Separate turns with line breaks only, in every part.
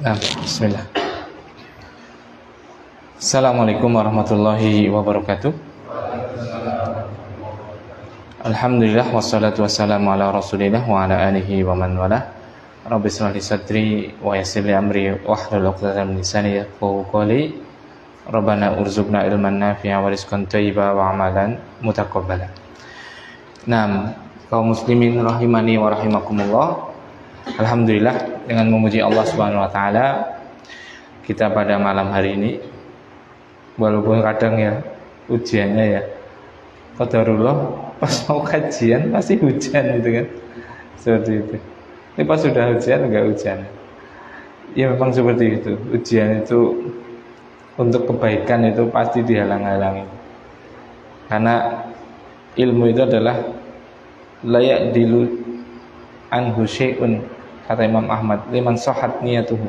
Nah, bismillah. Assalamualaikum warahmatullahi wabarakatuh. Alhamdulillah wassalatu wassalamu ala Rasulillah wa ala alihi wa man walah. Rabbi shrah li sadri wa yassir li amri wahlul 'uqdatam min lisani yafqahu qawli. Rabbana urzuqna ilman nafi'a wa rizqan thayyiban wa amalan mutaqabbala. Naam, kaum muslimin rahimani wa rahimakumullah. Alhamdulillah, dengan memuji Allah Subhanahu wa taala, kita pada malam hari ini, walaupun kadang ya ujiannya ya qadarullah, pas mau kajian pasti hujan gitu kan. Seperti itu. Ini pas sudah hujan enggak hujan. Ya memang seperti itu. Ujian itu untuk kebaikan itu pasti dihalang-halangi. Karena ilmu itu adalah layak dilu anhu syai'un, kata Imam Ahmad, liman sohat niyatuhu,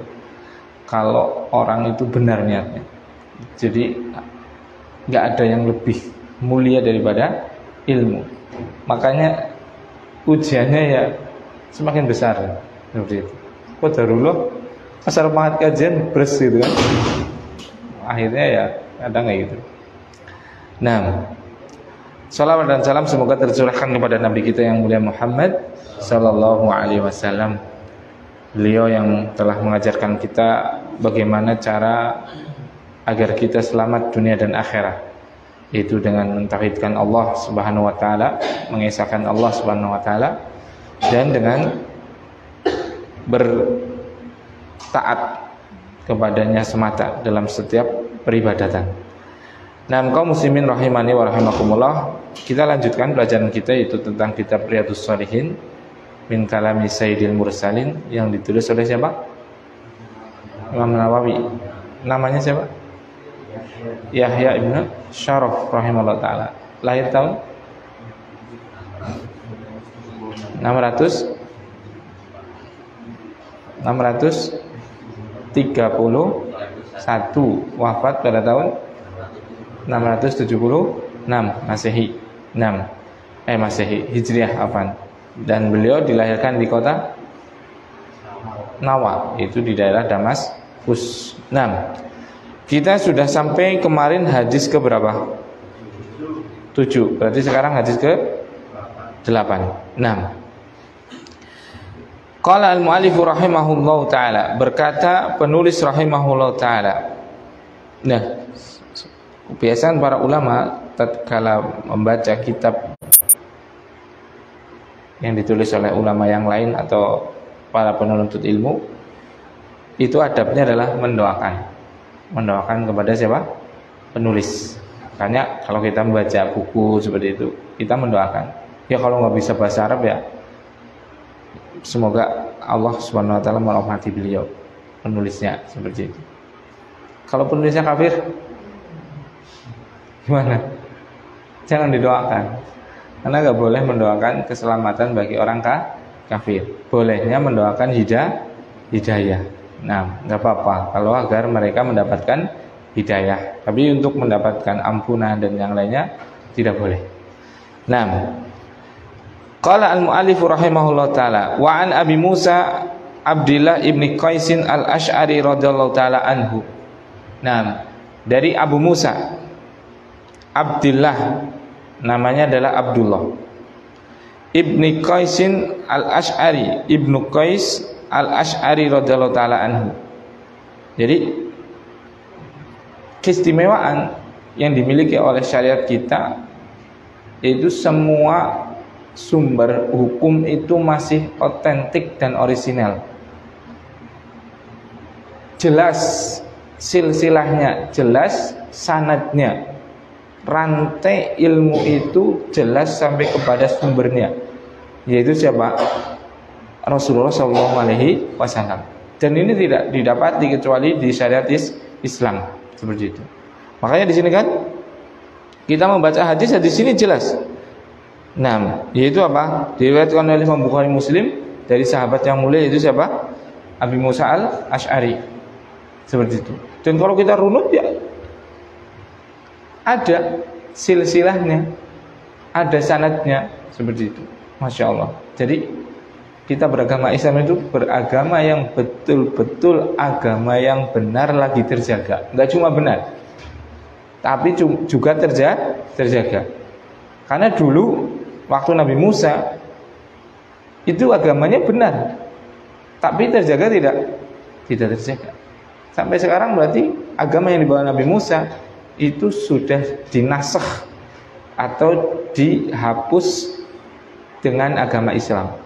kalau orang itu benar niatnya. Jadi nggak ada yang lebih mulia daripada ilmu. Makanya ujiannya ya semakin besar seperti itu. Qadarullah asal banget kajian beres gitu kan. Akhirnya ya kadang kayak gitu. Nah, salawat dan salam semoga tercurahkan kepada Nabi kita yang mulia Muhammad Sallallahu Alaihi Wasallam. Beliau yang telah mengajarkan kita bagaimana cara agar kita selamat dunia dan akhirat, yaitu dengan mentauhidkan Allah Subhanahu Wa Taala, mengesahkan Allah Subhanahu Wa Taala, dan dengan bertaat kepadanya semata dalam setiap peribadatan. Nah, kaum muslimin rahimani wa rahimakumullah, kita lanjutkan pelajaran kita yaitu tentang kitab Riyadhus Shalihin min kalami Sayyidil Mursalin, yang ditulis oleh siapa? Imam Nawawi. Namanya siapa? Yahya ibnu Syaraf rahimahullah ta'ala. Lahir tahun 631, wafat pada tahun 676 Masehi. Masehi Hijriah afan. Dan beliau dilahirkan di kota Nawa, itu di daerah Damaskus. Kita sudah sampai kemarin hadis ke berapa? 7. Berarti sekarang hadis ke 8. Qala al-mu'allif rahimahullahu taala, berkata penulis rahimahullahu taala. Nah, kebiasaan para ulama tatkala membaca kitab yang ditulis oleh ulama yang lain atau para penuntut ilmu, itu adabnya adalah mendoakan kepada siapa? Penulis. Makanya kalau kita membaca buku seperti itu, kita mendoakan. Ya kalau nggak bisa bahasa Arab ya, semoga Allah Subhanahu Wa Taala merahmati beliau, penulisnya, seperti itu. Kalau penulisnya kafir, gimana? Jangan didoakan. Karena nggak boleh mendoakan keselamatan bagi orang kafir. Bolehnya mendoakan hidayah. Nah, nggak apa-apa kalau agar mereka mendapatkan hidayah. Tapi untuk mendapatkan ampunan dan yang lainnya tidak boleh. Qala al-mu'allif rahimahullah taala, wa an Abi Musa Abdillah ibni Qaisin al-Asy'ari radhiyallahu taala anhu. Dari Abu Musa Abdillah, namanya adalah Abdullah ibni Qaisin al-Asy'ari, ibnu Qais al-Asy'ari radhiyallahu taala anhu. Jadi keistimewaan yang dimiliki oleh syariat kita itu semua sumber hukum itu masih otentik dan orisinal, jelas silsilahnya, jelas sanadnya, rantai ilmu itu jelas sampai kepada sumbernya, yaitu siapa? Rasulullah Shallallahu Alaihi Wasallam. Dan ini tidak didapati kecuali di syariat Islam, seperti itu. Makanya di sini kan kita membaca hadis ini jelas. Yaitu apa? Diriwayatkan oleh Imam Bukhari Muslim dari sahabat yang mulia, yaitu siapa? Abi Musa al-Asy'ari, seperti itu. Dan kalau kita runut ya ada silsilahnya, ada sanadnya, seperti itu. Masya Allah. Jadi Kita beragama Islam itu beragama yang betul-betul agama yang benar lagi terjaga. Enggak cuma benar, tapi juga terjaga. Karena dulu waktu Nabi Musa itu agamanya benar, tapi terjaga tidak terjaga. Sampai sekarang berarti agama yang dibawa Nabi Musa itu sudah dinasakh atau dihapus dengan agama Islam.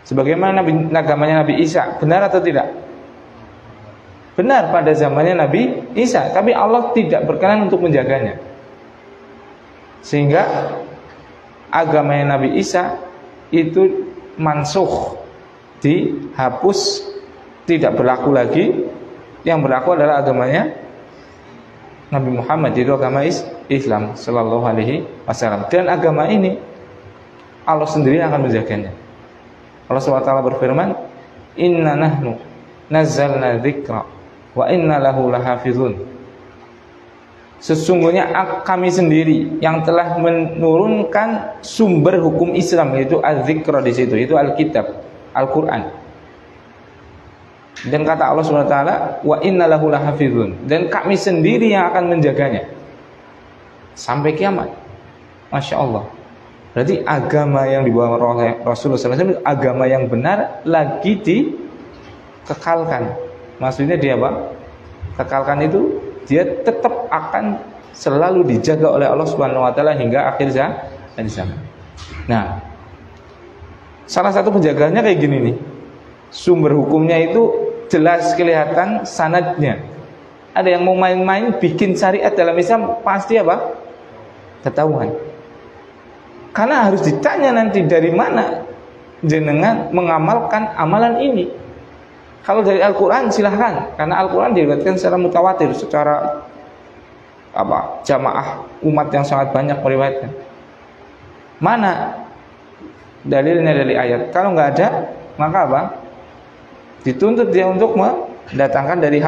Sebagaimana agamanya Nabi Isa, benar atau tidak? Benar pada zamannya Nabi Isa, tapi Allah tidak berkenan untuk menjaganya. Sehingga agamanya Nabi Isa itu mansukh, dihapus, tidak berlaku lagi. Yang berlaku adalah agamanya Nabi Muhammad, itu agama Islam sallallahu alaihi wasallam. Dan agama ini Allah sendiri akan menjaganya. Allah SWT berfirman, "Inna nahnu nazzalna dzikra wa inna lahu lahafizun." Sesungguhnya kami sendiri yang telah menurunkan sumber hukum Islam, yaitu az-dzikra di situ, itu Alkitab, Al-Qur'an. Dan kata Allah SWT, "Wa inna lahu lahafizun." Dan kami sendiri yang akan menjaganya sampai kiamat. Masya Allah. Berarti agama yang dibawa Rasulullah SAW agama yang benar lagi dikekalkan. Maksudnya dia apa? Kekalkan itu dia tetap akan selalu dijaga oleh Allah Subhanahu wa taala hingga akhir zaman. Nah, salah satu penjagaannya kayak gini nih. Sumber hukumnya itu jelas kelihatan sanadnya. Ada yang mau main-main bikin syariat dalam Islam pasti apa? Ketahuan. Karena harus ditanya nanti dari mana jenengan mengamalkan amalan ini. Kalau dari Al-Quran silahkan, karena Al-Quran diriwayatkan secara mutawatir, secara jamaah umat yang sangat banyak meriwayatkan. Mana dalilnya dari ayat? Kalau nggak ada, maka apa? Dituntut dia untuk mendatangkan dari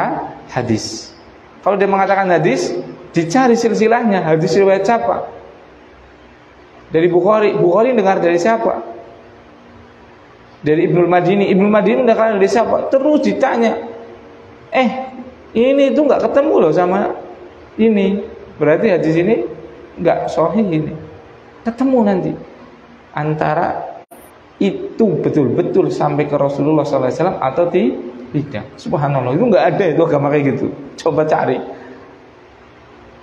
hadis. Kalau dia mengatakan hadis, dicari silsilahnya, hadis riwayat siapa? Dari Bukhari dengar dari siapa? Dari Ibnul Madini dengar dari siapa? Terus ditanya. Ini tuh nggak ketemu loh sama ini. Berarti hadis ini nggak sahih ini. Ketemu nanti antara itu betul-betul sampai ke Rasulullah SAW atau tidak. Subhanallah, itu nggak ada itu agama kayak gitu. Coba cari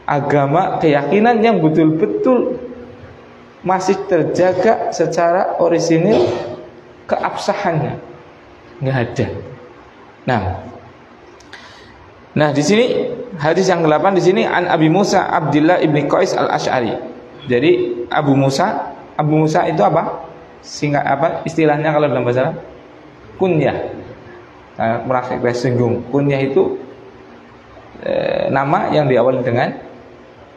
agama keyakinan yang betul-betul masih terjaga secara orisinil keabsahannya, nggak ada. Nah di sini hadis yang 8 di sini an Abi Musa Abdullah ibni Qais al-Asy'ari. Jadi Abu Musa itu apa? Singkat apa istilahnya kalau dalam bahasa Arab? Kunyah. Merasa singgung. Kunyah itu nama yang diawali dengan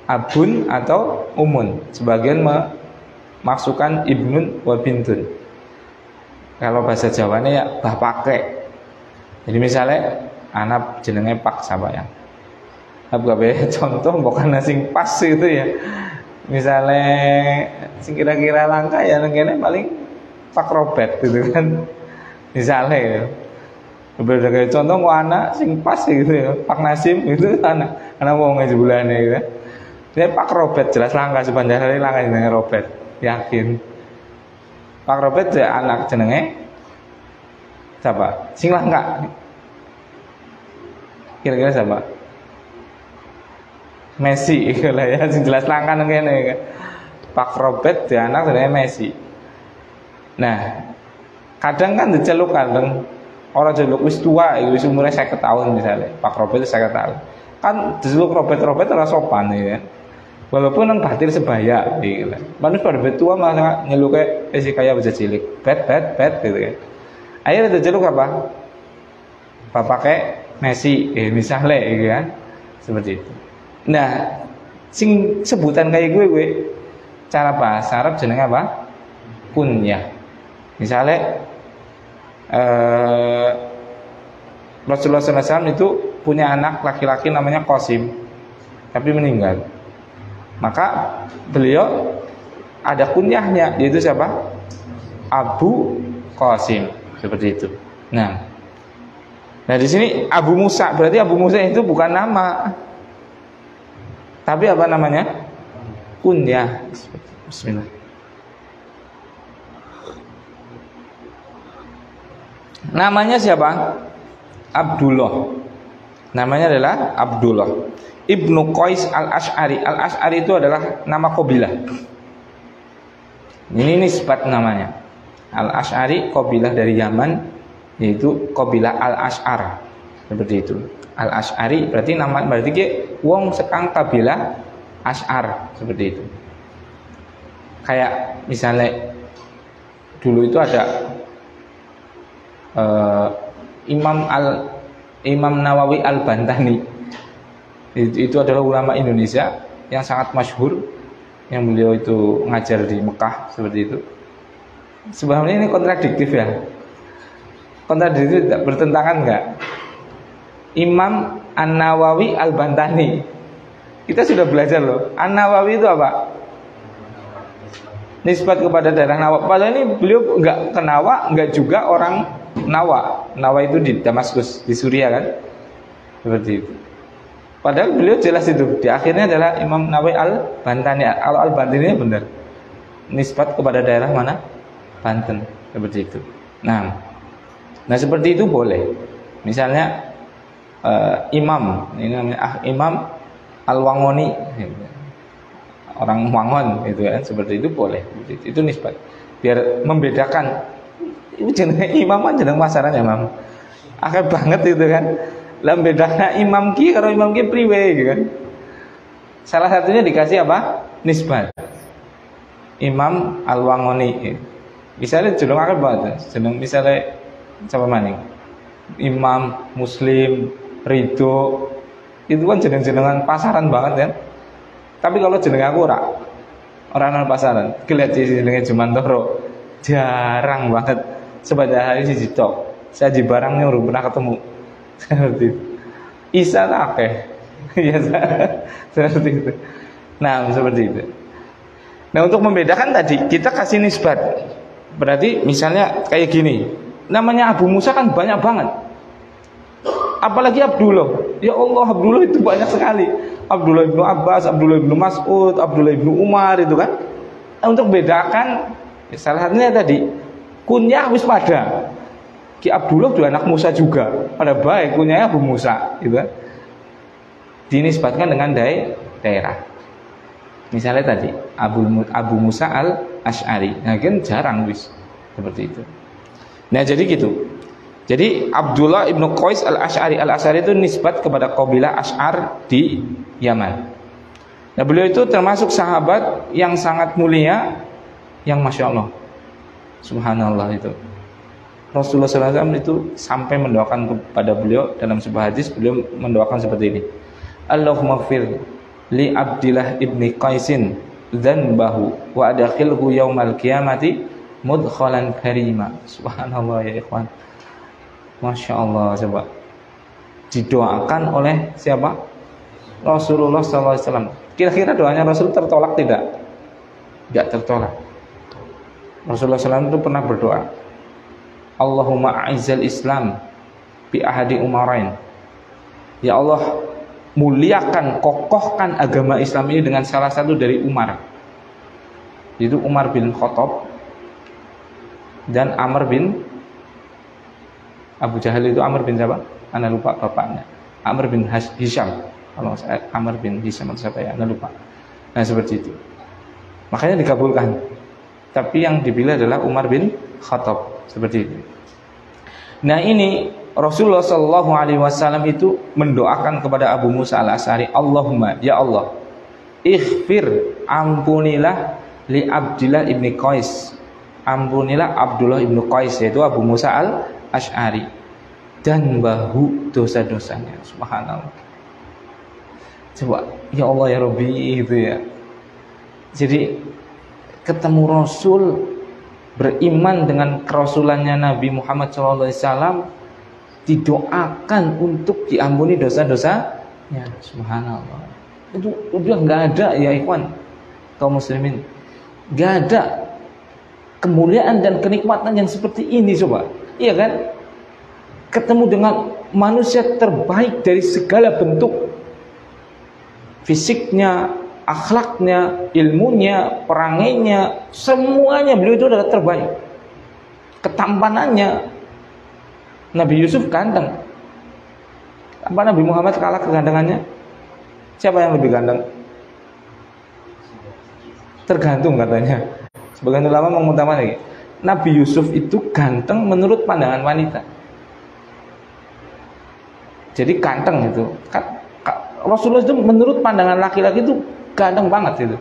abun atau umun. Sebagian masukkan ibnun wa bintun. Kalau bahasa Jawanya ya bah pake. Jadi misalnya anak jenenge Pak siapa ya? Contoh bukan sing pas itu ya. Misalnya sing kira-kira langka ya nengene paling Pak Robert gitu kan. Misalnya ya. Berbeda contoh kok anak sing pas gitu ya. Pak Nasim itu anak wong sebulane gitu. Dia Pak Robert jelas langka sepanjang hari langka jenenge Robert. Yakin Pak Robert ya anak jenenge siapa? Sing langka. Kira-kira siapa? Messi lah ya, sing jelas langka ngene. Pak Robert ya anak jenenge Messi. Nah, kadang kan diceluk kadang orang celuk wis tua, wis umure 50 tahun misalnya. Pak Robert 50 tahun. Kan diceluk Robert ora sopan ya. Walaupun nang batir sebaya gitu. Manus pada betua malah nyeluke si kaya bisa cilik. Bet gitu kan. Akhirnya diceluk apa? Bapake Messi, misalnya gitu kan. Seperti itu. Nah, sing sebutan kayak gue cara bahasa Arab jenenge apa? Kunyah. Misalnya Rasulullah SAW itu punya anak laki-laki namanya Qasim, tapi meninggal. Maka beliau ada kunyahnya, yaitu siapa? Abu Qasim, seperti itu. Nah di sini Abu Musa, berarti Abu Musa itu bukan nama, tapi apa namanya? Kunyah. Bismillah. Namanya siapa? Abdullah. Namanya adalah Abdullah Ibnu Qais al-Ash'ari. Al-Ash'ari itu adalah nama kabilah. Ini nisbat namanya. Al-Ash'ari kabilah dari Yaman, yaitu kabilah Al-Ash'ar. Seperti itu. Al-Ash'ari berarti nama, berarti ke wong sekang kabilah Ash'ar, seperti itu. Kayak misalnya dulu itu ada Imam Nawawi Al-Bantani. Itu adalah ulama Indonesia yang sangat masyhur, yang beliau itu ngajar di Mekah, seperti itu. Sebenarnya ini kontradiktif ya. Kontradiktif, bertentangan enggak? Imam An-Nawawi Al-Bantani. Kita sudah belajar loh. An-Nawawi itu apa? Nisbat kepada daerah Nawa. Padahal ini beliau enggak ke Nawa, enggak juga orang Nawa. Nawa itu di Damaskus, di Suriah kan? Seperti itu. Padahal beliau jelas itu. Di akhirnya adalah Imam Nawawi Al-Bantani. Kalau Al-Bantani benar. Nisbat kepada daerah mana? Banten. Seperti itu. Nah seperti itu boleh. Misalnya imam, ini namanya Imam Al-Wangoni, orang Wangon gitu kan, seperti itu boleh. Itu nisbat. Biar membedakan. Itu jenenge imam kan jeneng pasaran ya, Mam. Akeh banget itu kan. Lah bedanya imam ki karo imam ki priwe gitu kan. Salah satunya dikasih apa? Nisbat. Imam Al-Wangoni. Misalnya jeneng akeh banget. Jeneng misalnya siapa maning? Imam, Muslim, Ridho, itu kan jeneng-jenengan pasaran banget kan. Tapi kalau jeneng aku orang pasaran, kelihatan jenengnya Jumantoro, jarang banget. Sebanyak hari si Jitok, saya di barangnya belum pernah ketemu. Seperti itu. Isa akeh, ya seperti itu. Nah seperti itu. Nah untuk membedakan tadi kita kasih nisbat. Berarti misalnya kayak gini. Namanya Abu Musa kan banyak banget. Apalagi Abdullah. Ya Allah, Abdullah itu banyak sekali. Abdullah ibnu Abbas, Abdullah ibnu Mas'ud, Abdullah ibnu Umar itu kan. Untuk bedakan salah satunya tadi kunyah wis pada. Ki Abdullah itu anak Musa juga. Pada baik kunyahnya Abu Musa gitu kan. Dinisbatkan dengan daerah. Misalnya tadi Abu Musa al-Ash'ari. Nah kan jarang wis seperti itu. Nah jadi gitu. Jadi Abdullah ibnu Qais al-Ash'ari. Al-Ash'ari itu nisbat kepada kabilah Ash'ar di Yaman. Nah beliau itu termasuk sahabat yang sangat mulia, yang Masya Allah, Subhanallah itu. Rasulullah SAW itu sampai mendoakan kepada beliau dalam sebuah hadis, beliau mendoakan seperti ini. Allahumma fir li Abdillah ibni Qaisin dzanbahu wa adkhilhu yaumal qiyamati mudkhalan karima. Subhanallah ya ikhwan. Masya Allah, coba didoakan oleh siapa? Rasulullah SAW. Kira-kira doanya Rasul tertolak tidak? Tidak tertolak. Rasulullah SAW itu pernah berdoa, Allahumma a'izzal Islam bi ahadi umarain. Ya Allah, muliakan, kokohkan agama Islam ini dengan salah satu dari Umar. Itu Umar bin Khattab dan Amr bin Abu Jahal. Itu Amr bin siapa? Anda lupa bapaknya. Amr bin Hisham. Kalau saya Amr bin Hisham atau siapa ya? Anda lupa. Nah seperti itu. Makanya dikabulkan. Tapi yang dipilih adalah Umar bin Khattab. Seperti itu. Nah ini Rasulullah SAW itu mendoakan kepada Abu Musa al-Ash'ari, Allahumma, ya Allah, ighfir, ampunilah li Abdillah ibni Qais, ampunilah Abdullah ibnu Qais, yaitu Abu Musa al-Ash'ari, dan bahu dosa-dosanya. Subhanallah. Coba, ya Allah ya Rabbi, gitu ya. Jadi ketemu Rasul, beriman dengan kerasulannya Nabi Muhammad SAW, didoakan untuk diampuni dosa-dosanya. Subhanallah. Itu udah nggak ada ya ikhwan kaum muslimin, nggak ada kemuliaan dan kenikmatan yang seperti ini coba. Iya kan? Ketemu dengan manusia terbaik dari segala bentuk, fisiknya, akhlaknya, ilmunya, perangainya, semuanya beliau itu adalah terbaik. Ketampanannya, Nabi Yusuf ganteng. Apa Nabi Muhammad kalah kegantengannya? Siapa yang lebih ganteng? Tergantung katanya. Sebagian ulama mengutamakan lagi. Nabi Yusuf itu ganteng menurut pandangan wanita. Jadi ganteng itu. Rasulullah itu menurut pandangan laki-laki itu ganteng banget itu.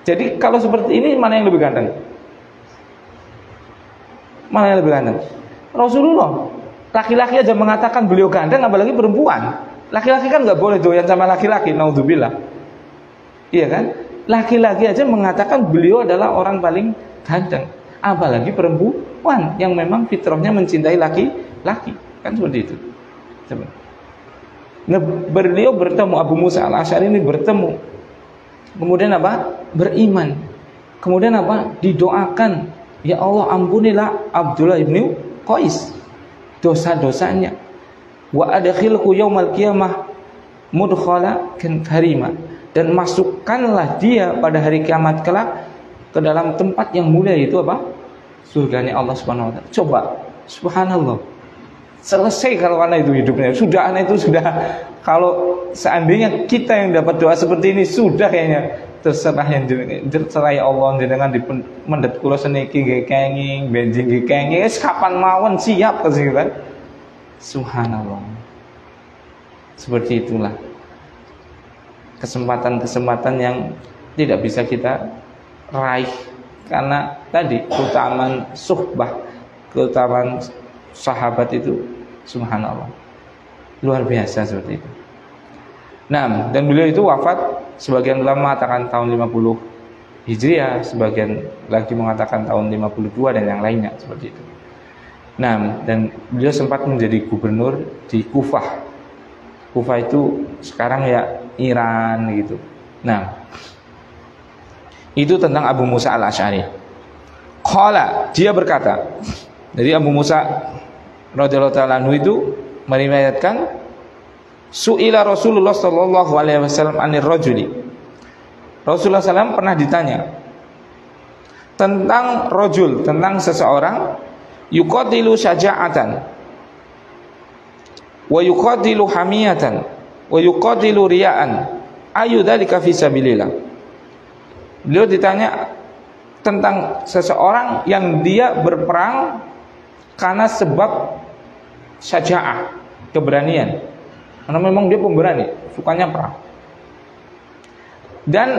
Jadi kalau seperti ini mana yang lebih ganteng? Mana yang lebih ganteng? Rasulullah. Laki-laki aja mengatakan beliau ganteng, apalagi perempuan. Laki-laki kan nggak boleh doyan sama laki-laki, naudzubillah. Iya kan? Laki-laki aja mengatakan beliau adalah orang paling ganteng, apalagi perempuan yang memang fitrahnya mencintai laki-laki, kan seperti itu. Nah, beliau bertemu Abu Musa al-Asy'ari ini bertemu. Kemudian apa? Beriman. Kemudian apa? Didoakan, ya Allah ampunilah Abdullah ibnu Qais dosa-dosanya. Wa adkhilhu yaumal qiyamah mudkhala karima, dan masukkanlah dia pada hari kiamat kelak ke dalam tempat yang mulia, itu apa? Surganya Allah Subhanahu wa taala. Coba, subhanallah. Selesai kalau anak itu hidupnya. Sudah, anak itu sudah, kalau seandainya kita yang dapat doa seperti ini, sudah kayaknya terserah yang terserah ya Allah dengan di mendet kula seniki nggih kenging, benjing nggih kenging, kapan mawon siap kesini kan. Subhanallah. Seperti itulah kesempatan-kesempatan yang tidak bisa kita raih karena tadi keutamaan suhbah, keutamaan sahabat itu subhanallah luar biasa seperti itu. Nah, dan beliau itu wafat, sebagian ulama mengatakan tahun 50 Hijriah, sebagian lagi mengatakan tahun 52 dan yang lainnya seperti itu. Nah, dan beliau sempat menjadi gubernur di Kufah. Kufah itu sekarang ya Iran gitu. Nah, itu tentang Abu Musa al-Asy'ari. Qala, dia berkata, dari Abu Musa radhiyallahu ta'ala anhu itu meriwayatkan, su'ila Rasulullah sallallahu alaihi wasallam anir rajuli. Rasulullah SAW pernah ditanya tentang rajul, tentang seseorang yuqatilu syaja'atan wa yuqatilu hamiyatan wa yuqatilu riya'an ayu dzalika fi sabilillah. Beliau ditanya tentang seseorang yang dia berperang karena sebab syaja'ah, keberanian, karena memang dia pemberani, sukanya perang. Dan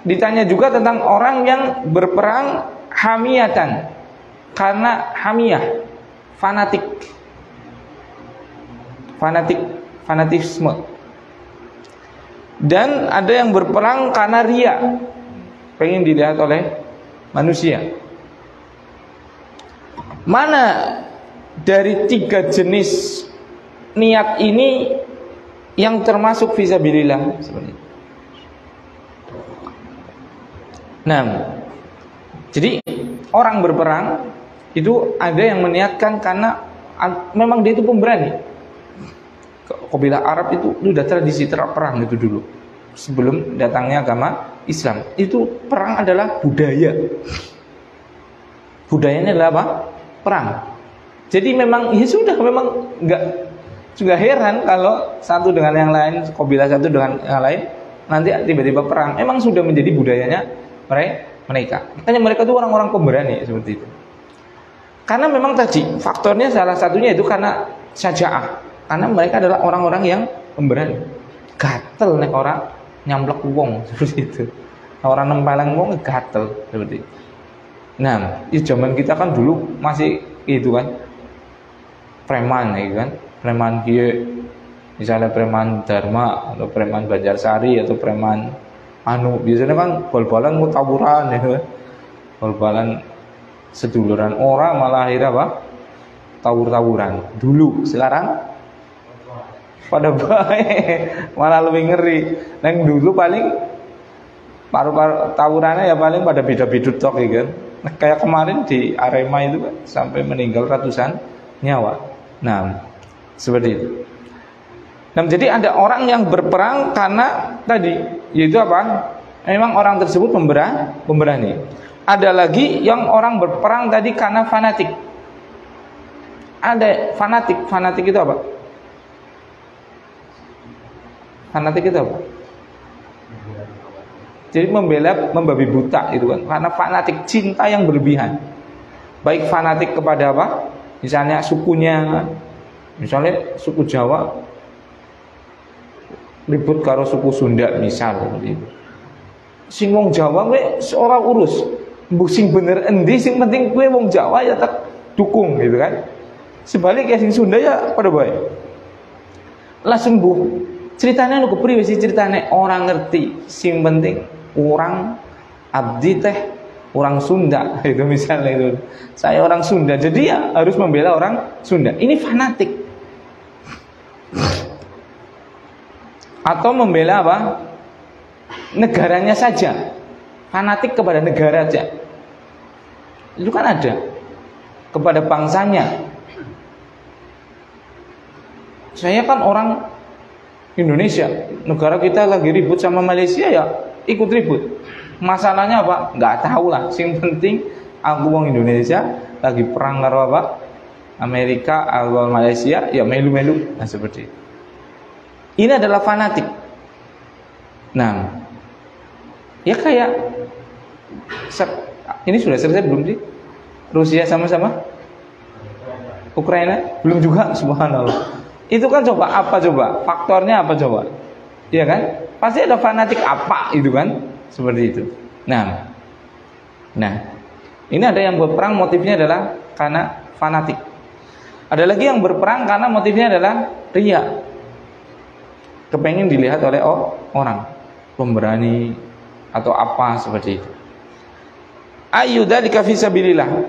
ditanya juga tentang orang yang berperang hamiyatan, karena hamiyah, fanatisme. Dan ada yang berperang karena riya, pengen dilihat oleh manusia. Mana dari tiga jenis niat ini yang termasuk fisabilillah seperti itu? Nah, jadi orang berperang itu ada yang meniatkan karena memang dia itu pemberani. Kabilah Arab itu sudah tradisi perang itu dulu, sebelum datangnya agama Islam. Itu perang adalah budaya. Budayanya adalah apa? Perang. Jadi memang ya sudah, memang enggak juga heran kalau satu dengan yang lain, kabilah satu dengan yang lain nanti tiba-tiba perang. Emang sudah menjadi budayanya mereka. Makanya mereka itu orang-orang pemberani seperti itu. Karena memang tadi faktornya salah satunya itu karena syaja'ah. Karena mereka adalah orang-orang yang pemberani. Gatel nek orang nyamplek wong seperti itu. Orang nempeleng wong gatel seperti itu. Nah, di zaman kita kan dulu masih itu kan preman ya kan. Preman kiye, misalnya preman Dharma atau preman Banjarsari atau preman biasanya kan bal-balan mau tawuran ya kan. Bal-balan seduluran orang malah akhirnya apa? Tawur-tawuran. Dulu, sekarang pada baik, malah lebih ngeri. Yang dulu paling Paru-paru tawurannya ya paling pada beda-beda tok ya kan. Nah, kayak kemarin di Arema itu kan sampai meninggal ratusan nyawa. Nah, seperti itu. Nah, jadi ada orang yang berperang karena tadi, yaitu apa? Memang orang tersebut pemberani. Ada lagi yang orang berperang tadi karena fanatik. Ada fanatik itu apa? Fanatik itu apa? Jadi membela membabi buta itu kan, karena fanatik, cinta yang berlebihan. Baik fanatik kepada apa? Misalnya sukunya, misalnya suku Jawa ribut karo suku Sunda misal seperti itu. Sing wong Jawa kowe ora urus. Mbok sing bener endi, sing penting kowe wong Jawa ya tak dukung gitu kan. Sebaliknya sing Sunda ya pada bae. Langsung bu, ceritanya lu kepriwe sih ceritanya orang ngerti, sing penting orang abdi teh orang Sunda itu misalnya itu. Saya orang Sunda, jadi ya harus membela orang Sunda. Ini fanatik. Atau membela apa? Negaranya saja. Fanatik kepada negara saja. Itu kan ada. Kepada bangsanya. Saya kan orang Indonesia, negara kita lagi ribut sama Malaysia ya ikut ribut. Masalahnya apa? Nggak tahu lah. Yang penting aku orang Indonesia lagi perang karo apa? Amerika atau Malaysia ya melu-melu. Nah seperti itu. Ini adalah fanatik. Nah, ya kayak ini sudah selesai belum sih? Rusia sama-sama Ukraina belum juga, subhanallah. Itu kan coba apa coba? Faktornya apa coba? Iya kan? Pasti ada fanatik apa itu kan? Seperti itu. Nah, ini ada yang berperang motifnya adalah karena fanatik. Ada lagi yang berperang karena motifnya adalah riya. Kepengen dilihat oleh orang, pemberani atau apa seperti itu. Ayyudzalika fisabilillah.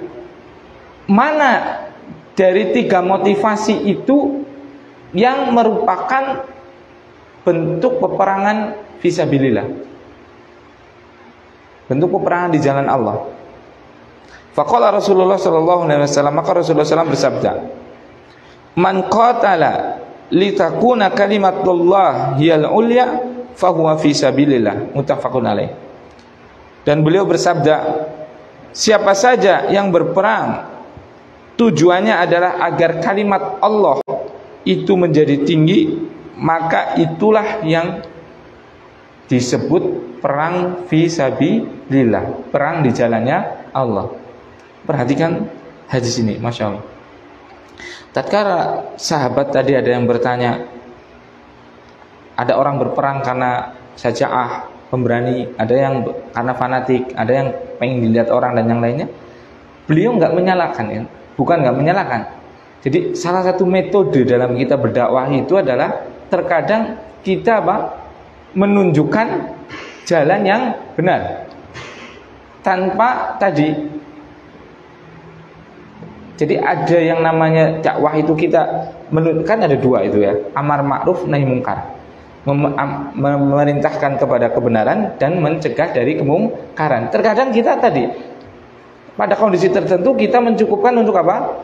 Mana dari tiga motivasi itu yang merupakan bentuk peperangan fisabilillah, bentuk peperangan di jalan Allah? Faqala Rasulullah sallallahu alaihi wasallam, maka Rasulullah SAW bersabda, "Man qatala litakuna kalimatullah hiyal ulya fahuwa fisabilillah." Muttafaqun alaih. Dan beliau bersabda, siapa saja yang berperang tujuannya adalah agar kalimat Allah itu menjadi tinggi, maka itulah yang disebut perang fisabilillah, perang di jalannya Allah. Perhatikan hadis ini, masya Allah. Tatkala sahabat tadi ada yang bertanya, ada orang berperang karena syaja'ah, pemberani, ada yang karena fanatik, ada yang pengen dilihat orang dan yang lainnya. Beliau nggak menyalahkan, ya. Bukan nggak menyalahkan. Jadi salah satu metode dalam kita berdakwah itu adalah terkadang kita menunjukkan jalan yang benar tanpa tadi. Jadi ada yang namanya dakwah itu kita kan ada dua itu ya, amar ma'ruf nahi mungkar, memerintahkan kepada kebenaran dan mencegah dari kemungkaran. Terkadang kita tadi pada kondisi tertentu kita mencukupkan untuk apa?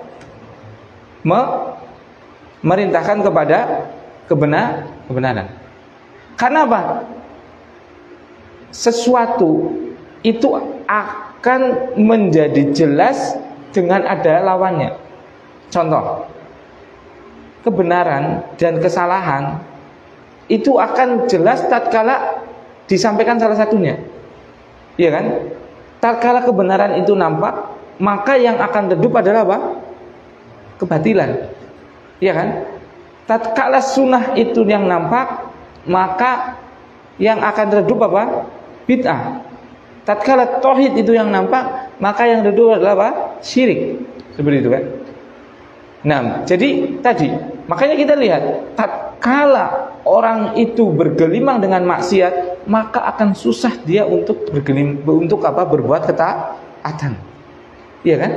Memerintahkan kepada kebenaran. Karena apa? Sesuatu itu akan menjadi jelas dengan ada lawannya. Contoh, kebenaran dan kesalahan itu akan jelas tatkala disampaikan salah satunya. Iya kan? Tatkala kebenaran itu nampak, maka yang akan redup adalah apa? Kebatilan. Iya kan? Tatkala sunnah itu yang nampak, maka yang akan redup apa? Bid'ah. Tatkala tauhid itu yang nampak, maka yang redup adalah apa? Syirik. Seperti itu kan? Nah, jadi tadi makanya kita lihat tatkala orang itu bergelimang dengan maksiat, maka akan susah dia untuk berbuat ketaatan. Iya kan?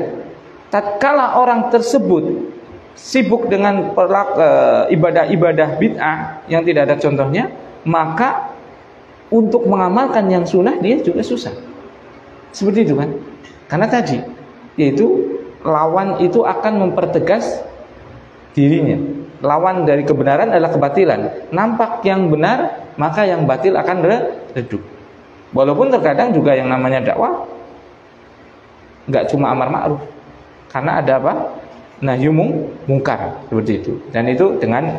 Tatkala orang tersebut sibuk dengan ibadah-ibadah bid'ah yang tidak ada contohnya, maka untuk mengamalkan yang sunnah dia juga susah. Seperti itu kan? Karena tadi yaitu lawan itu akan mempertegas dirinya. Lawan dari kebenaran adalah kebatilan. Nampak yang benar, maka yang batil akan redup. Walaupun terkadang juga yang namanya dakwah nggak cuma amar ma'ruf, karena ada apa? Nahyu mungkar, seperti itu. Dan itu dengan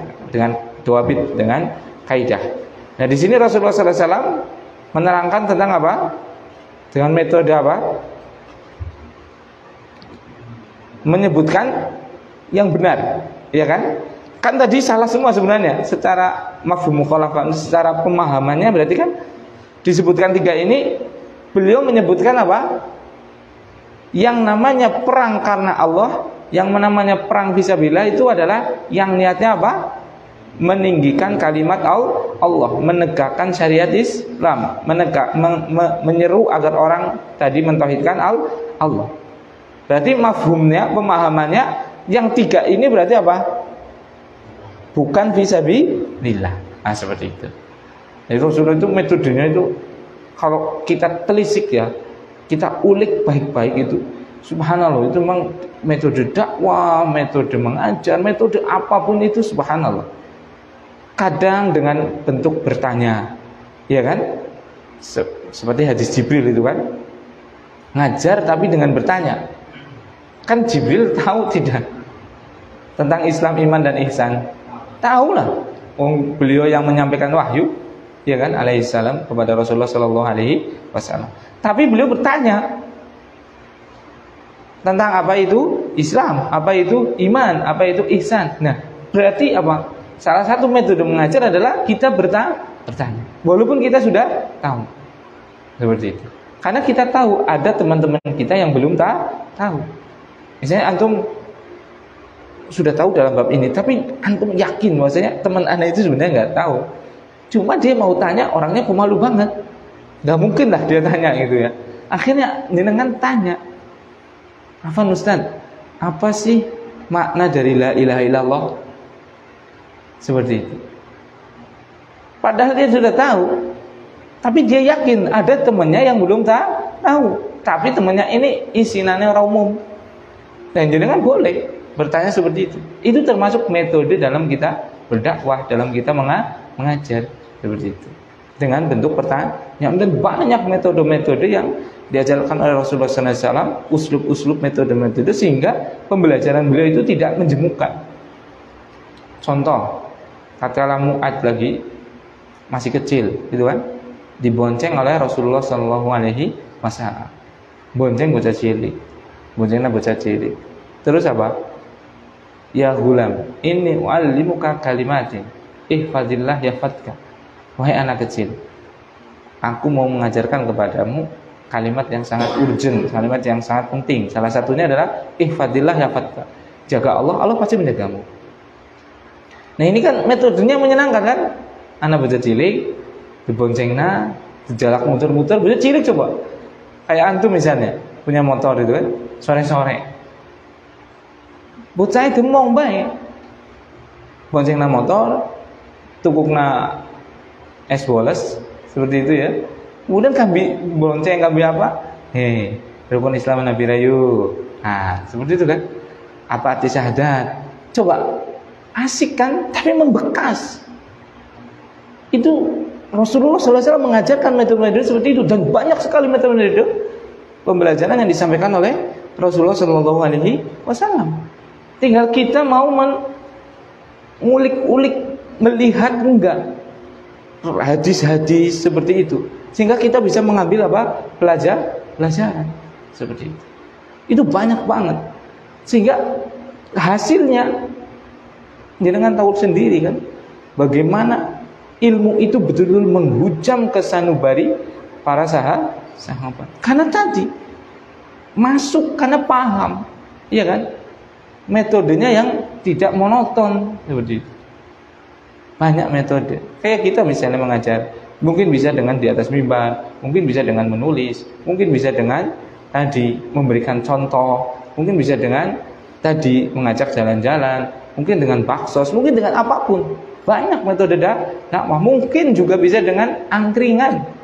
dawabit, dengan kaidah. Nah di sini Rasulullah SAW menerangkan tentang apa? Dengan metode apa? Menyebutkan yang benar, ya kan? Kan tadi salah semua sebenarnya secara mafhum mukhalafah, secara pemahamannya berarti kan disebutkan 3 ini, beliau menyebutkan apa? Yang namanya perang karena Allah, yang namanya perang fisabilillah itu adalah yang niatnya apa? Meninggikan kalimat Allah, menegakkan syariat Islam, menyeru agar orang tadi mentauhidkan Allah. Berarti mafhumnya, pemahamannya yang 3 ini berarti apa? Bukan fisabilillah. Nah seperti itu. Jadi Rasulullah itu metodenya itu kalau kita telisik ya, kita ulik baik-baik itu, subhanallah, itu memang metode dakwah, metode mengajar, metode apapun itu subhanallah. Kadang dengan bentuk bertanya, ya kan? Seperti hadis Jibril itu kan, ngajar tapi dengan bertanya. Kan Jibril tahu tidak tentang Islam, iman dan ihsan? Tahu lah. Beliau yang menyampaikan wahyu, ya kan, alaihissalam kepada Rasulullah Shallallahu Alaihi Wasallam. Tapi beliau bertanya tentang apa itu Islam, apa itu iman, apa itu ihsan. Nah, berarti apa? Salah satu metode mengajar adalah kita bertanya, walaupun kita sudah tahu. Seperti itu. Karena kita tahu ada teman-teman kita yang belum tahu. Misalnya antum sudah tahu dalam bab ini, tapi antum yakin bahwasanya teman anda itu sebenarnya nggak tahu. Cuma dia mau tanya, orangnya pemalu banget. Nggak mungkin lah dia tanya gitu ya. Akhirnya jenengan tanya, Afwan Ustaz, apa sih makna dari la ilaha illallah? Seperti itu. Padahal dia sudah tahu, tapi dia yakin ada temannya yang belum tahu. Tapi temannya ini isinannya orang umum. Dan jenengan boleh bertanya seperti itu. Itu termasuk metode dalam kita berdakwah, dalam kita mengajar seperti itu. Dengan bentuk pertanyaan, dan banyak metode-metode yang diajarkan oleh Rasulullah SAW, uslub-uslub metode-metode sehingga pembelajaran beliau itu tidak menjemukan. Contoh, katakanlah Mu'ad lagi masih kecil, gitu kan, dibonceng oleh Rasulullah SAW. Bonceng bocah cilik, boncengnya bocah cilik. Terus apa? Ya gulam, inni u'allimuka kalimatin, ihfazillah yahfazka. Wahai anak kecil, aku mau mengajarkan kepadamu kalimat yang sangat urgent, kalimat yang sangat penting. Salah satunya adalah ihfazillah yahfazka. Jaga Allah, Allah pasti menjagamu. Nah ini kan metodenya menyenangkan kan? Anak bocah cilik diboncengna, dijalak muter-muter, bocah cilik coba. Kayak antum misalnya punya motor itu kan, sore-sore. Bocah itu mau baik, boncengna motor, tukukna es boles, seperti itu ya. Kemudian kami bonceng kami apa? Rukun Islam Nabi Rayu. Nah, seperti itu kan. Apa arti syahadat? Coba, asik kan, tapi membekas. Itu Rasulullah SAW mengajarkan metode-metode seperti itu, dan banyak sekali metode-metode pembelajaran yang disampaikan oleh Rasulullah SAW. Tinggal kita mau mengulik-ulik, melihat enggak hadis-hadis seperti itu, sehingga kita bisa mengambil apa? Pelajaran seperti itu. Itu banyak banget, sehingga hasilnya jangan tahu sendiri kan, bagaimana ilmu itu betul-betul menghujam ke sanubari para sahabat. Karena tadi masuk karena paham, iya kan? Metodenya yang tidak monoton seperti itu. Banyak metode. Kayak kita misalnya mengajar, mungkin bisa dengan di atas mimbar, mungkin bisa dengan menulis, mungkin bisa dengan tadi memberikan contoh, mungkin bisa dengan tadi mengajak jalan-jalan, mungkin dengan baksos, mungkin dengan apapun. Banyak metode dakwah. Mungkin juga bisa dengan angkringan.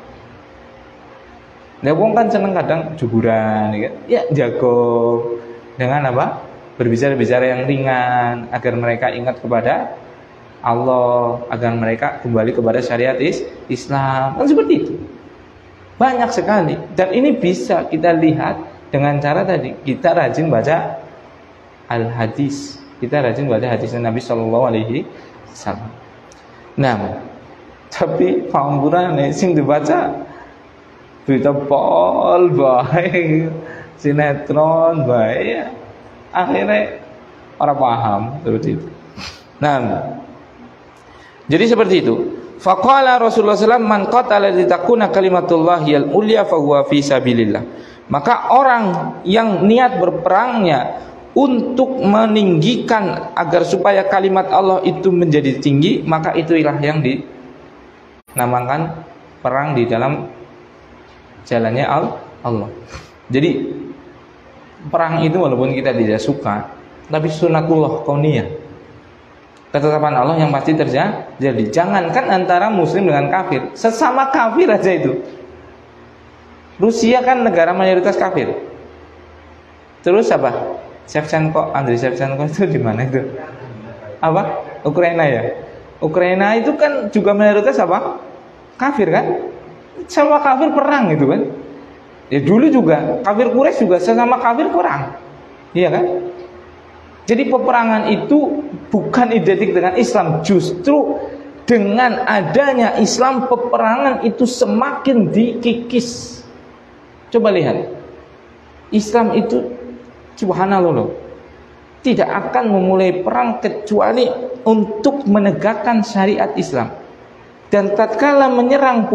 Nah, wong kan seneng kadang juburan, ya jago dengan apa? Berbicara-bicara yang ringan agar mereka ingat kepada Allah, agar mereka kembali kepada syariat Islam. Kan seperti itu. Banyak sekali. Dan ini bisa kita lihat dengan cara tadi, kita rajin baca al-hadis. Kita rajin baca hadis Nabi sallallahu alaihi wasallam. Nah, tapi pamburane sing dibaca berita pol bae, sinetron bae, akhirnya orang paham seperti itu. Nah, jadi seperti itu. Faqala Rasulullah SAW, man qatala litakuna kalimatullahi al-ulya fahuwa fi sabilillah. Maka orang yang niat berperangnya untuk meninggikan agar supaya kalimat Allah itu menjadi tinggi, maka itulah yang dinamakan perang di dalam jalannya Allah. Jadi perang itu walaupun kita tidak suka, tapi sunatullah kauniyah, ketetapan Allah yang pasti terjadi. Jangankan antara muslim dengan kafir, sesama kafir aja itu. Rusia kan negara mayoritas kafir. Terus apa? Andrei Shevchenko itu di mana itu? Apa? Ukraina ya. Ukraina itu kan juga mayoritas apa? Kafir kan? Sama kafir perang itu kan? Ya dulu juga kafir Quraisy juga sesama kafir perang. Iya kan? Jadi peperangan itu bukan identik dengan Islam. Justru dengan adanya Islam, peperangan itu semakin dikikis. Coba lihat, Islam itu subhanallah loh, tidak akan memulai perang kecuali untuk menegakkan syariat Islam. Dan tatkala menyerang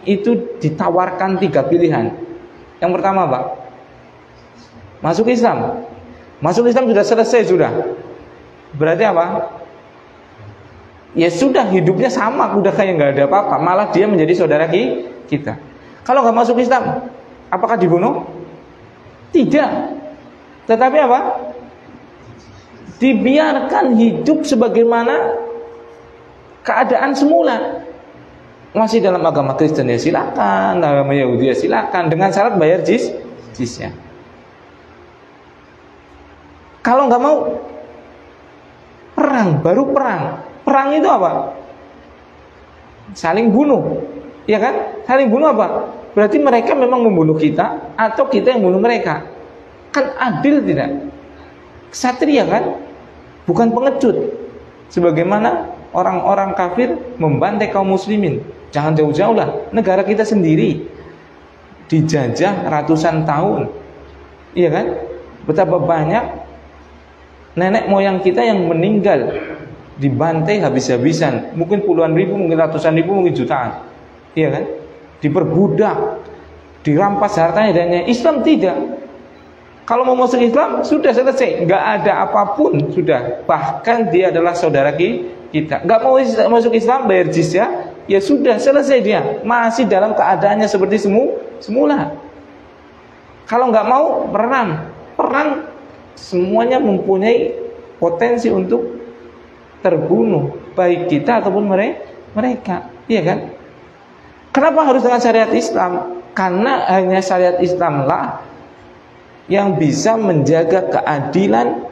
itu ditawarkan 3 pilihan. Yang pertama apa? Masuk Islam. Masuk Islam sudah selesai sudah. Berarti apa? Ya sudah, hidupnya sama, udah kayak nggak ada apa-apa. Malah dia menjadi saudara kita. Kalau nggak masuk Islam, apakah dibunuh? Tidak. Tetapi apa? Dibiarkan hidup sebagaimana keadaan semula. Masih dalam agama Kristen ya silakan, agama Yahudi ya silakan, dengan syarat bayar jizyah. Kalau nggak mau perang, baru perang. Perang itu apa? Saling bunuh, ya kan? Saling bunuh apa? Berarti mereka memang membunuh kita atau kita yang bunuh mereka. Kan adil tidak? Ksatria kan? Bukan pengecut. Sebagaimana orang-orang kafir membantai kaum muslimin. Jangan jauh-jauh lah. Negara kita sendiri dijajah ratusan tahun. Iya kan? Betapa banyak nenek moyang kita yang meninggal, dibantai habis-habisan. Mungkin puluhan ribu, mungkin ratusan ribu, mungkin jutaan. Iya kan? Diperbudak, dirampas hartanya dan Islam tidak. Kalau mau masuk Islam sudah selesai, nggak ada apapun sudah. Bahkan dia adalah saudara kita. Nggak mau masuk Islam bayar jizyah, ya sudah selesai dia. Masih dalam keadaannya seperti semula. Kalau nggak mau perang semuanya mempunyai potensi untuk terbunuh, baik kita ataupun mereka. Iya kan? Kenapa harus dengan syariat Islam? Karena hanya syariat Islamlah yang bisa menjaga keadilan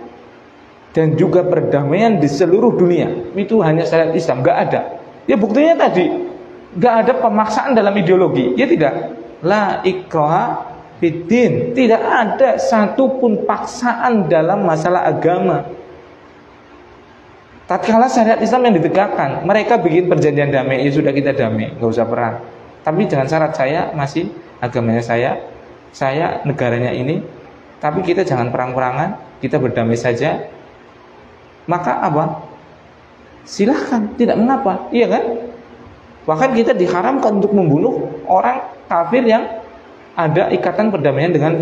dan juga perdamaian di seluruh dunia. Itu hanya syariat Islam, nggak ada. Ya buktinya tadi, nggak ada pemaksaan dalam ideologi. Ya tidak. La ikraha fiddin. Tidak ada satupun paksaan dalam masalah agama. Tatkala syariat Islam yang ditegakkan, mereka bikin perjanjian damai, ya sudah kita damai, nggak usah perang. Tapi dengan syarat saya masih agamanya saya negaranya ini, tapi kita jangan perang-perangan, kita berdamai saja. Maka apa? Silahkan, tidak mengapa, iya kan? Bahkan kita diharamkan untuk membunuh orang kafir yang ada ikatan perdamaian dengan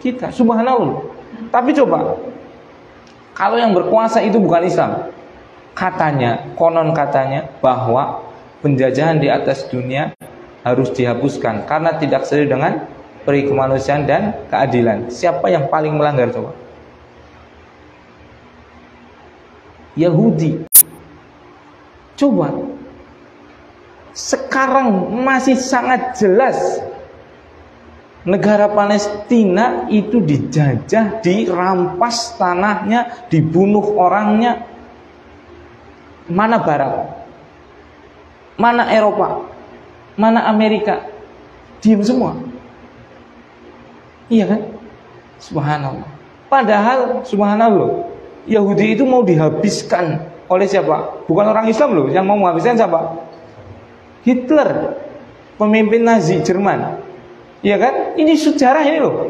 kita. Subhanallah. Tapi coba, kalau yang berkuasa itu bukan Islam, konon katanya bahwa penjajahan di atas dunia harus dihapuskan karena tidak sesuai dengan peri kemanusiaan dan keadilan. Siapa yang paling melanggar coba? Yahudi. Coba sekarang masih sangat jelas negara Palestina itu dijajah, dirampas tanahnya, dibunuh orangnya. Mana Barat? Mana Eropa? Mana Amerika? Diam semua. Iya kan? Subhanallah. Padahal subhanallah, Yahudi itu mau dihabiskan oleh siapa? Bukan orang Islam loh, yang mau menghabiskan siapa? Hitler, pemimpin Nazi Jerman. Iya kan? Ini sejarah ini loh.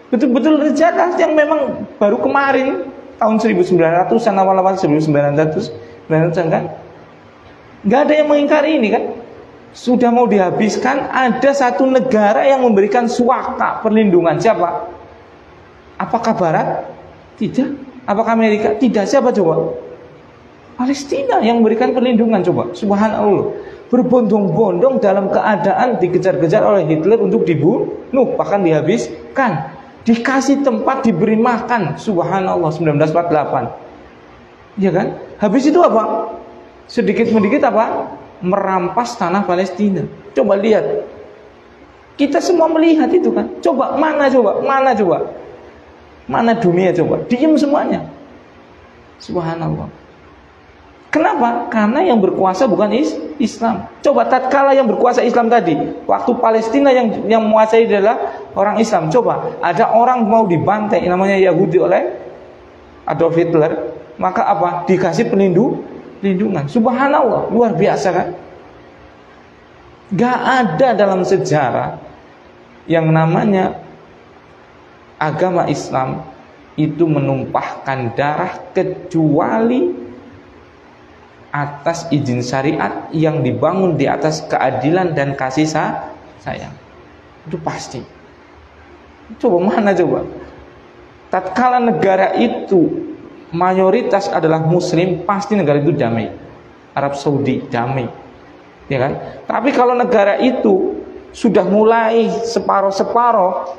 Betul-betul sejarah yang memang baru kemarin tahun 1900-an, awal-awal 1900-an kan? Nggak ada yang mengingkari ini kan? Sudah mau dihabiskan, ada satu negara yang memberikan suaka perlindungan. Siapa? Apakah Barat? Tidak. Apakah Amerika? Tidak. Siapa coba? Palestina yang memberikan perlindungan. Coba, subhanallah, berbondong-bondong dalam keadaan dikejar-kejar oleh Hitler untuk dibunuh, bahkan dihabiskan, dikasih tempat, diberi makan. Subhanallah, 1948. Ya kan? Habis itu apa? Sedikit-sedikit apa? Merampas tanah Palestina. Coba lihat. Kita semua melihat itu kan. Coba mana coba? Mana coba? Mana dunia coba? Diam semuanya. Subhanallah. Kenapa? Karena yang berkuasa bukan Islam. Coba tatkala yang berkuasa Islam tadi, waktu Palestina yang menguasai adalah orang Islam. Coba ada orang mau dibantai namanya Yahudi oleh Adolf Hitler, maka apa? Dikasih perlindungan. Subhanallah, luar biasa kan? Gak ada dalam sejarah yang namanya agama Islam itu menumpahkan darah kecuali atas izin syariat yang dibangun di atas keadilan dan kasih sayang. Itu pasti. Coba mana coba? Tatkala negara itu mayoritas adalah muslim, pasti negara itu damai. Arab Saudi damai, ya kan? Tapi kalau negara itu sudah mulai separoh-separoh,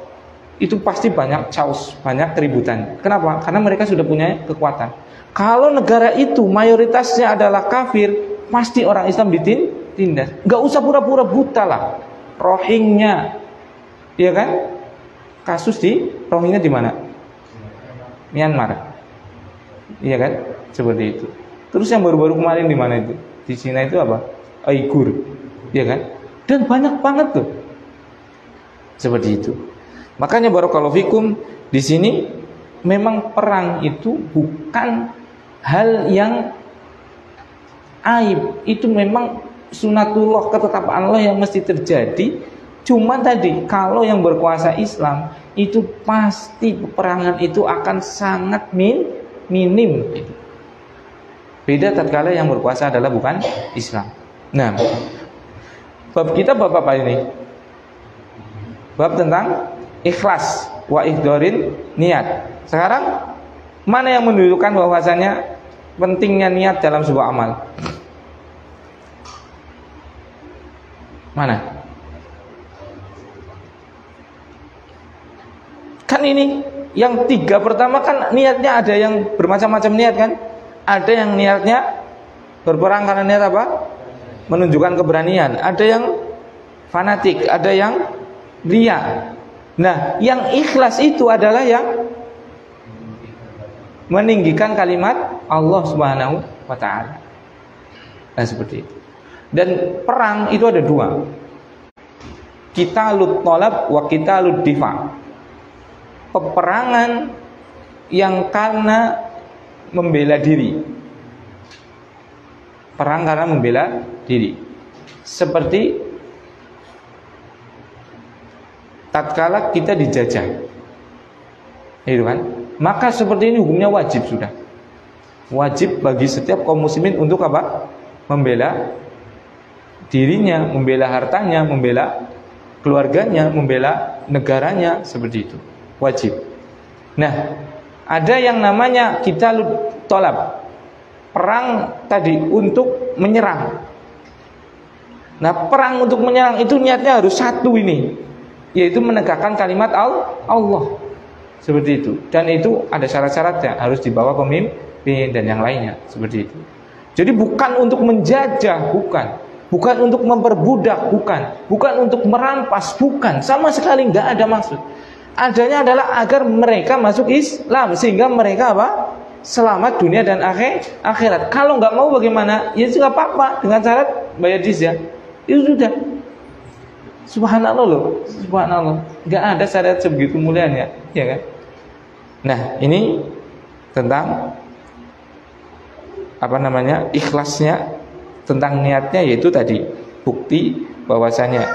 itu pasti banyak chaos, banyak keributan. Kenapa? Karena mereka sudah punya kekuatan. Kalau negara itu mayoritasnya adalah kafir, pasti orang Islam ditindas. Gak usah pura-pura buta lah. Rohingya, ya kan? Kasus di Rohingya di mana? Myanmar. Iya kan? Seperti itu. Terus yang baru-baru kemarin di mana itu? Di Cina itu apa? Uighur. Iya kan? Dan banyak banget tuh. Seperti itu. Makanya barakallahu fikum, di sini memang perang itu bukan hal yang aib. Itu memang sunatullah, ketetapan Allah yang mesti terjadi. Cuma tadi kalau yang berkuasa Islam itu pasti peperangan itu akan sangat minim. Beda tatkala yang berkuasa adalah bukan Islam. Nah, bab kita bab apa ini? Bab tentang ikhlas wa ihdorin niat. Sekarang mana yang menunjukkan bahwasanya pentingnya niat dalam sebuah amal? Mana? Kan ini yang tiga pertama kan niatnya ada yang bermacam-macam niat kan? Ada yang niatnya berperang karena niat apa? Menunjukkan keberanian. Ada yang fanatik, ada yang riya. Nah, yang ikhlas itu adalah yang meninggikan kalimat Allah Subhanahu wa ta'ala. Nah, seperti itu. Dan perang itu ada dua. Qitalut thalab wa qitalud difa. Peperangan yang karena membela diri. Perang karena membela diri. Seperti tatkala kita dijajah, itu kan? Maka seperti ini hukumnya wajib sudah. Wajib bagi setiap kaum muslimin untuk apa? Membela dirinya, membela hartanya, membela keluarganya, membela negaranya, seperti itu. Wajib. Nah, ada yang namanya qitalut thalab. Perang tadi untuk menyerang. Nah, perang untuk menyerang itu niatnya harus satu ini, yaitu menegakkan kalimat Allah. Seperti itu. Dan itu ada syarat-syaratnya, harus dibawa pemimpin dan yang lainnya seperti itu. Jadi bukan untuk menjajah, bukan untuk memperbudak, bukan untuk merampas, bukan, sama sekali nggak ada maksud. Adanya adalah agar mereka masuk Islam sehingga mereka apa? Selamat dunia dan akhirat. Kalau nggak mau bagaimana? Ya juga apa-apa dengan syarat bayar jizyah. Itu sudah. Subhanallah loh, subhanallah. Nggak ada syariat sebegitu mulianya, ya kan? Nah, ini tentang ikhlasnya, tentang niatnya, yaitu tadi bukti bahwasanya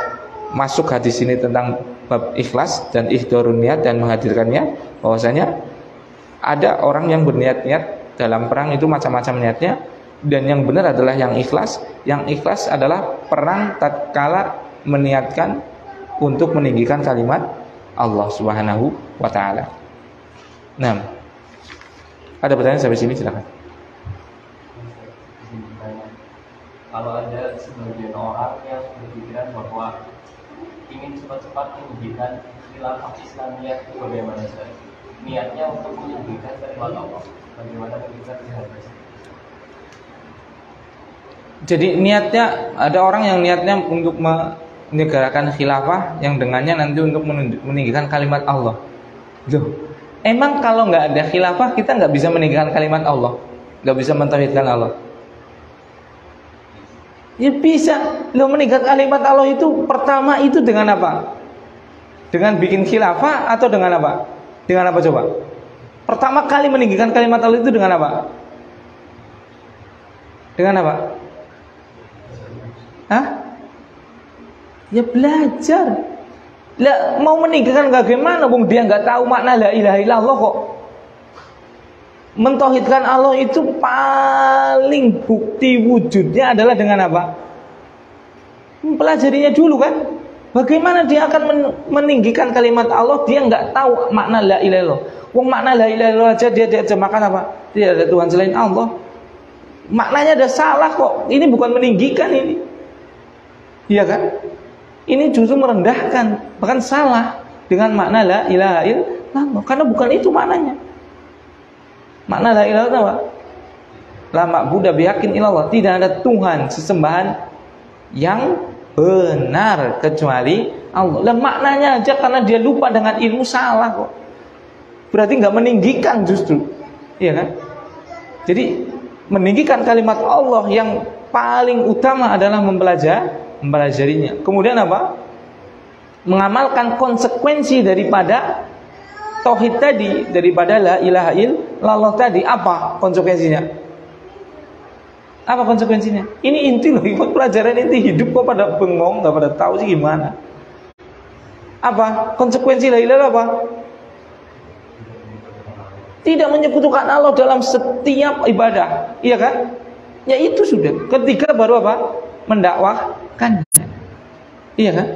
masuk hadis ini tentang bab ikhlas dan ihdharun niat dan menghadirkannya, bahwasanya ada orang yang berniat-niat dalam perang itu macam-macam niatnya, dan yang benar adalah yang ikhlas. Yang ikhlas adalah perang tatkala meniatkan untuk meninggikan kalimat Allah Subhanahu wa taala. Nah, ada pertanyaan sampai sini, silakan.
Kalau ada sebagian orang yang berpikiran bahwa ingin cepat-cepat meninggikan khilafah Islamiyah, itu bagaimana Ustaz? Niatnya untuk meninggikan kalimat Allah, bagaimana meninggikan khilafah?
Jadi niatnya, ada orang yang niatnya untuk menegakkan khilafah, yang dengannya nanti untuk meninggikan kalimat Allah. Loh, emang kalau nggak ada khilafah kita nggak bisa meninggikan kalimat Allah, nggak bisa mentauhidkan Allah? Ya bisa. Lo meninggikan kalimat Allah itu pertama itu dengan apa? Dengan bikin khilafah atau dengan apa? Dengan apa coba? Pertama kali meninggikan kalimat Allah itu dengan apa? Dengan apa? Hah? Ya belajar. Lah mau meninggikan bagaimana? Bung dia nggak tahu makna la ilaha illallah kok. Mentauhidkan Allah itu paling bukti wujudnya adalah dengan apa? Mempelajarinya dulu kan. Bagaimana dia akan meninggikan kalimat Allah, dia nggak tahu makna la ilaha illallah. Wong makna la ilaha illallah aja dia terjemahkan apa? Tidak ada Tuhan selain Allah. Maknanya ada salah kok. Ini bukan meninggikan ini. Iya kan? Ini justru merendahkan, bahkan salah dengan makna la ilaha illallah. Karena bukan itu maknanya. Makna la ilaha illallah, la ma'budu bihaqqin illallah, tidak ada Tuhan sesembahan yang benar kecuali Allah. Lah maknanya aja karena dia lupa dengan ilmu salah kok. Berarti nggak meninggikan justru, iya kan? Jadi meninggikan kalimat Allah yang paling utama adalah mempelajarinya. Kemudian apa? Mengamalkan konsekuensi daripada tauhid tadi, daripada la ilaha illallah tadi. Apa konsekuensinya? Apa konsekuensinya? Ini inti loh, ikut pelajaran inti hidup kok pada bengong, nggak pada tahu sih gimana. Apa konsekuensi la ilaha illallah? Apa? Tidak menyekutukan Allah dalam setiap ibadah, iya kan? Ya itu sudah. Ketiga baru apa? Mendakwahkan, iya kan?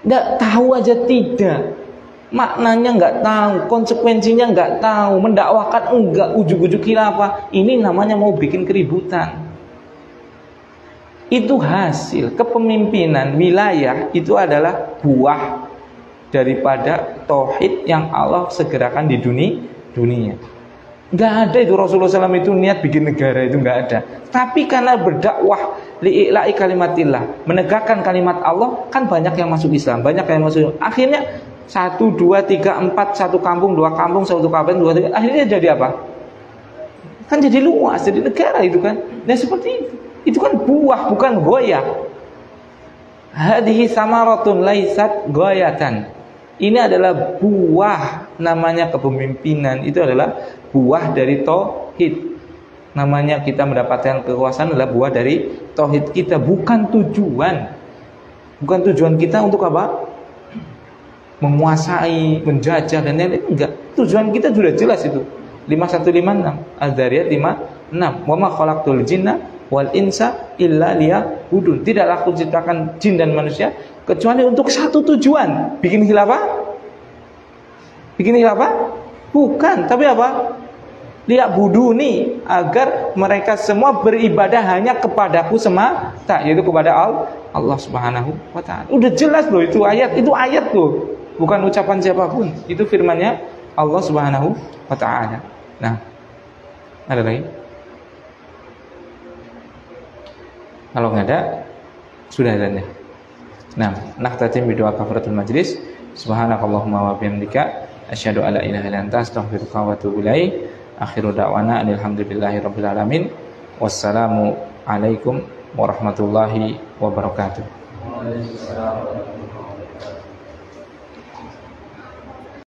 Nggak tahu aja tidak, maknanya nggak tahu, konsekuensinya nggak tahu, mendakwahkan enggak, ujuk-ujuk khilafah, ini namanya mau bikin keributan. Itu hasil kepemimpinan wilayah, itu adalah buah daripada tauhid yang Allah segerakan di dunia. Nggak ada itu Rasulullah SAW itu niat bikin negara, itu nggak ada. Tapi karena berdakwah li'ila'i kalimatillah, menegakkan kalimat Allah, kan banyak yang masuk Islam, banyak yang masuk. Akhirnya 1, 2, 3, 4, 1 kampung, 2 kampung, 1 kabupaten, 2, 3, akhirnya jadi apa? Kan jadi luas, jadi negara itu kan. Nah seperti itu. Itu kan buah, bukan goyah. Hadhihi samaratun laisat goyatan. Ini adalah buah, namanya kepemimpinan. Itu adalah buah dari tauhid. Namanya kita mendapatkan kekuasaan adalah buah dari tauhid kita, bukan tujuan. Bukan tujuan kita untuk apa? Menguasai, menjajah dan lain-lain. Enggak. Tujuan kita sudah jelas itu. 5156 Az-Zariyat 56. Wa ma khalaqtul jinna wal insa illa liya'budun. Tidaklah aku ciptakan jin dan manusia kecuali untuk satu tujuan. Bikin khilafah? Bikin khilafah? Bukan, tapi apa? Liya'buduni, agar mereka semua beribadah hanya kepadaku semata, yaitu kepada Allah Subhanahu wa taala. Udah jelas loh itu ayat loh. Bukan ucapan siapapun. Itu firman-Nya Allah Subhanahu wa taala. Nah, Ada lagi? Kalau nggak ada, sudah adanya. Nah, nakhtatim bidoa kafaratul majlis. Subhanakallahumma wa bihamdika asyhadu alla ilaha illa anta astaghfiruka wa atubu ilaik. Akhiru da'wana alhamdulillahi rabbil alamin. Wassalamu alaikum warahmatullahi wabarakatuh.
Waalaikumsalam.